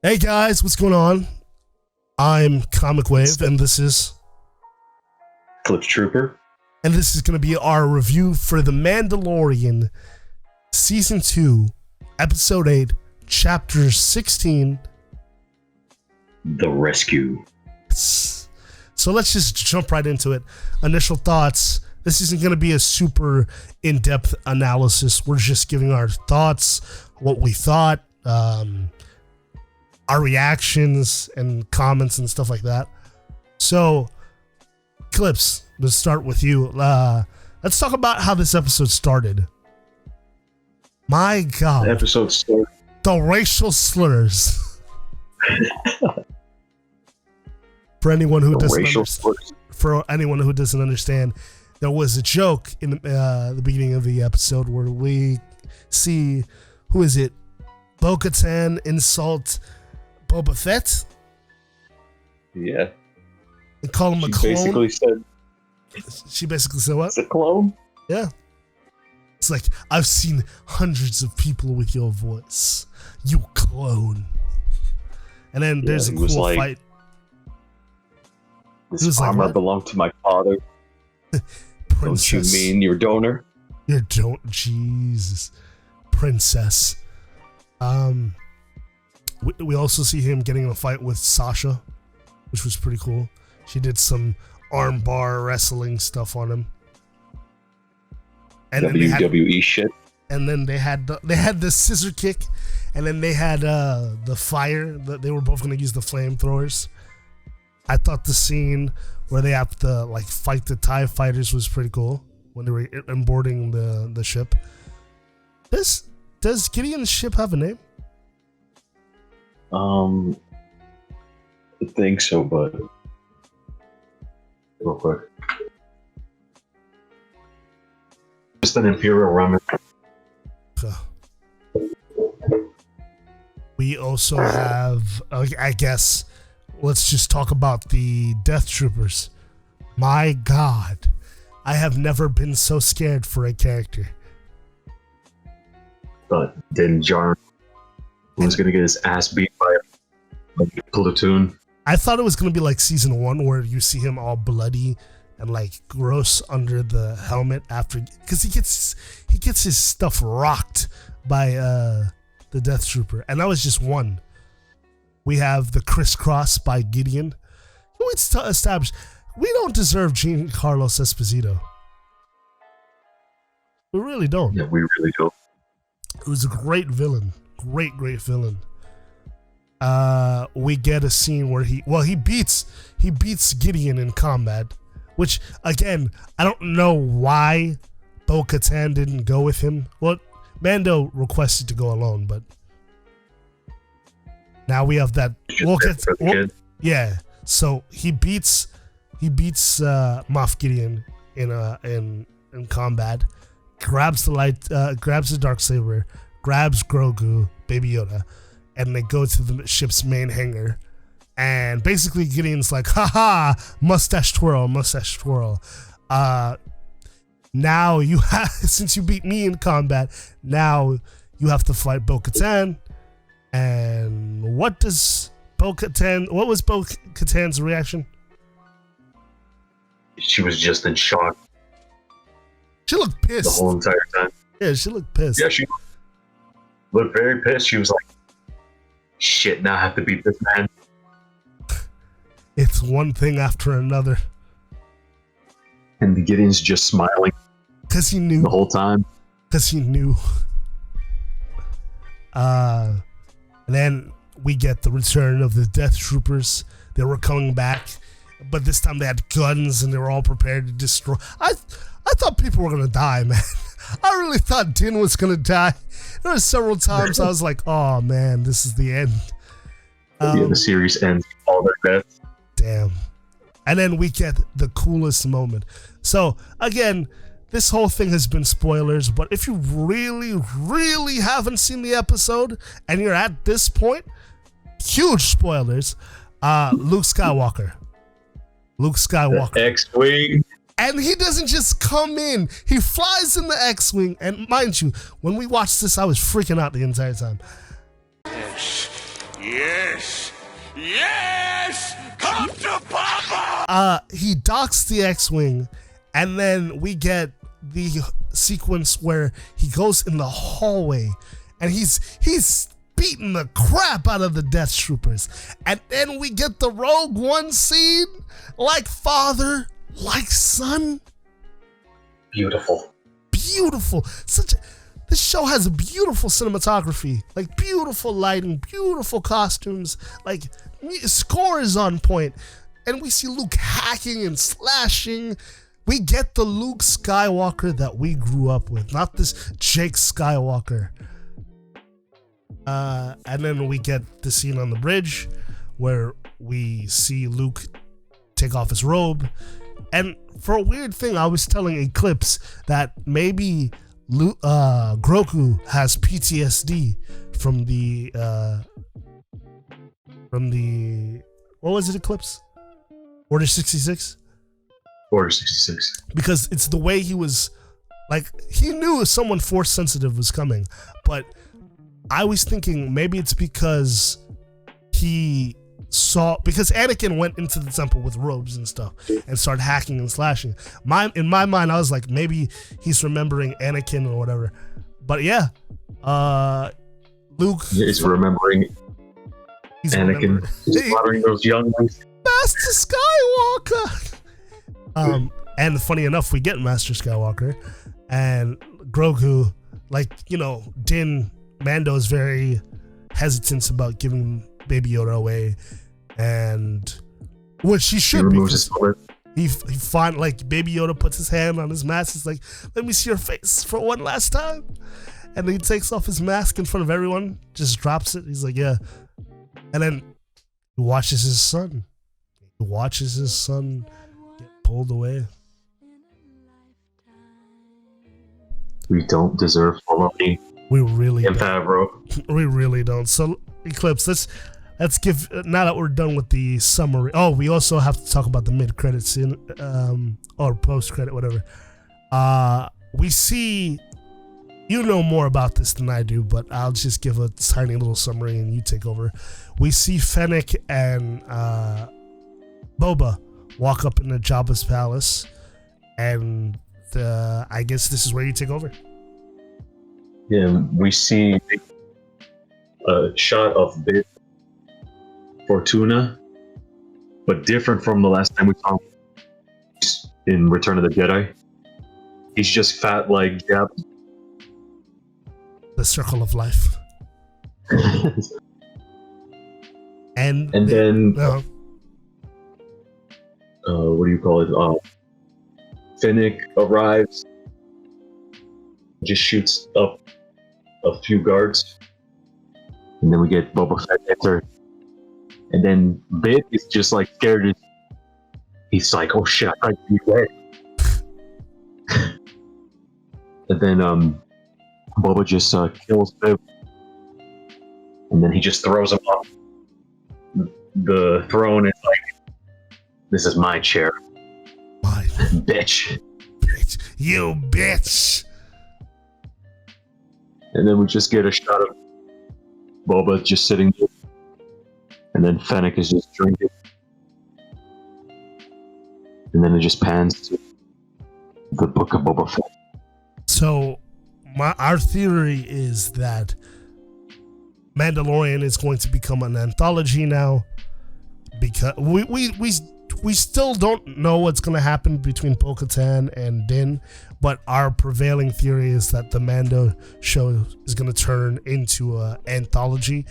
Hey guys, what's going on? I'm Comic Wave, and this is Clips Trooper. And this is going to be our review for The Mandalorian, Season 2, Episode 8, Chapter 16, The Rescue. So let's just jump right into it. Initial thoughts. This isn't going to be a super in-depth analysis. We're just giving our thoughts, what we thought, our reactions and comments and stuff like that. So, Clips, let's start with you. Let's talk about how this episode started. My God. The episode started. The racial slurs. For anyone who doesn't understand, there was a joke in the beginning of the episode where we see, who is it? Bo-Katan insult Boba Fett? Yeah. And call him a clone? She basically said what? It's a clone? Yeah. It's like, I've seen hundreds of people with your voice. You clone. And then there's a cool fight. This armor belonged to my father. Don't you mean your donor? Jesus. Princess. We also see him getting in a fight with Sasha, which was pretty cool. She did some armbar wrestling stuff on him. And WWE shit. And then they had the scissor kick, and then they had the fire. They were both going to use the flamethrowers. I thought the scene where they have to fight the TIE fighters was pretty cool when they were onboarding the ship. Does Gideon's ship have a name? I think so, but real quick. Just an Imperial Ramen. We also have, I guess, let's just talk about the Death Troopers. My God, I have never been so scared for a character. But then Jar was going to get his ass beat by a platoon. I thought it was going to be like season 1 where you see him all bloody and gross under the helmet after, because he gets his stuff rocked by the Death Trooper, and that was just one. We have the crisscross by Gideon. It's established we don't deserve Giancarlo Esposito. We really don't. Yeah, we really don't. It was a great villain. Great villain. We get a scene where he beats Gideon in combat, which again, I don't know why Bo-Katan didn't go with him. Well, Mando requested to go alone, but now we have that. Yeah. So he beats Moff Gideon in combat, grabs the Darksaber, grabs Grogu, Baby Yoda, and they go to the ship's main hangar. And basically Gideon's like, haha, mustache twirl. Now you have, since you beat me in combat, now you have to fight Bo-Katan. And what was Bo-Katan's reaction? She was just in shock. She looked pissed. The whole entire time. Yeah, she looked pissed. Yeah, she looked very pissed. She was like, shit, now I have to beat this man. It's one thing after another. And the Gideon's just smiling. Because he knew. The whole time. Because he knew. And then we get the return of the Death Troopers. They were coming back, but this time they had guns and they were all prepared to destroy. I thought people were going to die, man. I really thought Din was going to die. There were several times I was like, oh man, this is the end. The series ends with all their deaths. Damn. And then we get the coolest moment. So, again, this whole thing has been spoilers, but if you really, really haven't seen the episode and you're at this point, huge spoilers. Luke Skywalker. The X-Wing. And he doesn't just come in. He flies in the X-Wing. And mind you, when we watched this, I was freaking out the entire time. Yes, Yes! Yes! Come to Papa! He docks the X-Wing, and then we get the sequence where he goes in the hallway, and he's beating the crap out of the Death Troopers. And then we get the Rogue One scene, like father, like son. Beautiful. This show has beautiful cinematography, like beautiful lighting, beautiful costumes, like score is on point, and we see Luke hacking and slashing. We get the Luke Skywalker that we grew up with, not this Jake Skywalker. And then we get the scene on the bridge where we see Luke take off his robe. And for a weird thing, I was telling Eclipse that maybe Grogu has PTSD from the what was it, Eclipse? Order 66? Order 66. Because it's the way he was, like, he knew someone force sensitive was coming, but I was thinking maybe it's because he saw, because Anakin went into the temple with robes and stuff and started hacking and slashing. In my mind, I was like, maybe he's remembering Anakin or whatever. But yeah, Luke. He's remembering Anakin. He's slaughtering those young ones. Master Skywalker. And funny enough, we get Master Skywalker, and Grogu, like, you know, Mando is very hesitant about giving Baby Yoda away, and which he should be. He find, like, Baby Yoda puts his hand on his mask. He's like, "Let me see your face for one last time," and then he takes off his mask in front of everyone, just drops it. He's like, "Yeah," and then he watches his son. Get pulled away. We don't deserve Filoni. We really and Favreau. We really don't. So, Eclipse, let's give, now that we're done with the summary. Oh, we also have to talk about the mid-credit scene, or post-credit, whatever. We see, you know more about this than I do, but I'll just give a tiny little summary and you take over. We see Fennec and Boba walk up into Jabba's palace, and I guess this is where you take over. Yeah, we see a shot of Bib Fortuna, but different from the last time we saw him in Return of the Jedi. He's just fat like Jabba. The circle of life. and then what do you call it? Fennec arrives, just shoots up a few guards, and then we get Boba Fett enter, and then Bib is just like scared. He's like, "Oh shit, I can't be dead." And then Boba just kills Bib, and then he just throws him off the throne. It's like, "This is my chair, my bitch, you bitch." And then we just get a shot of Boba just sitting there, and then Fennec is just drinking, and then it just pans to the Book of Boba Fett. So, our theory is that Mandalorian is going to become an anthology now, because we still don't know what's going to happen between Bo-Katan and Din, but our prevailing theory is that the Mando show is going to turn into an anthology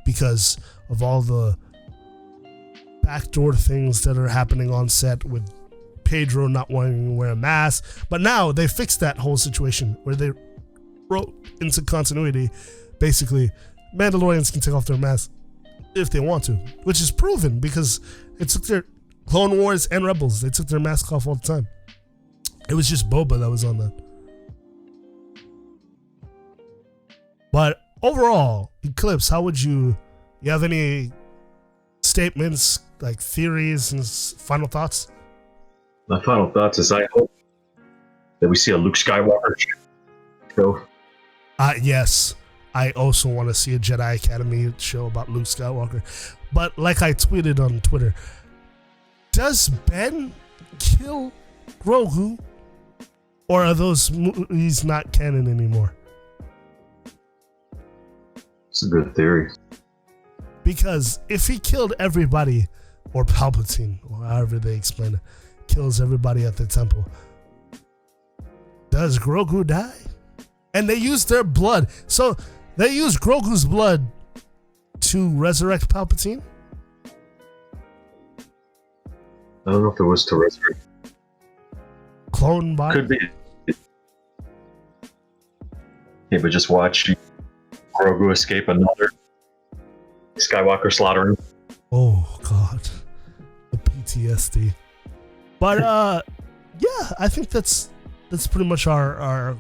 because of all the backdoor things that are happening on set with Pedro not wanting to wear a mask. But now they fixed that whole situation where they wrote into continuity, basically, Mandalorians can take off their masks if they want to, which is proven because it took their Clone Wars and Rebels, they took their mask off all the time. It was just Boba that was on that. But overall, Eclipse, how would you have any statements, like theories and final thoughts? My final thoughts is I hope that we see a Luke Skywalker show. Yes. I also want to see a Jedi Academy show about Luke Skywalker. But like I tweeted on Twitter, does Ben kill Grogu, or are those movies not canon anymore? It's a good theory. Because if he killed everybody, or Palpatine, or however they explain it, kills everybody at the temple, does Grogu die? And they use their blood. So they use Grogu's blood to resurrect Palpatine? I don't know if it was to resurrect. Clone body? Could be. Yeah, but just watch Grogu escape another Skywalker slaughtering. Oh, God. The PTSD. But, yeah, I think that's pretty much our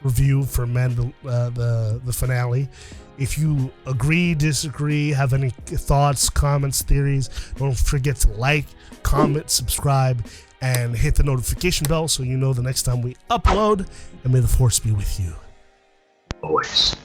review for the finale. If you agree, disagree, have any thoughts, comments, theories, don't forget to like, comment, subscribe, and hit the notification bell so you know the next time we upload. And may the Force be with you. Always.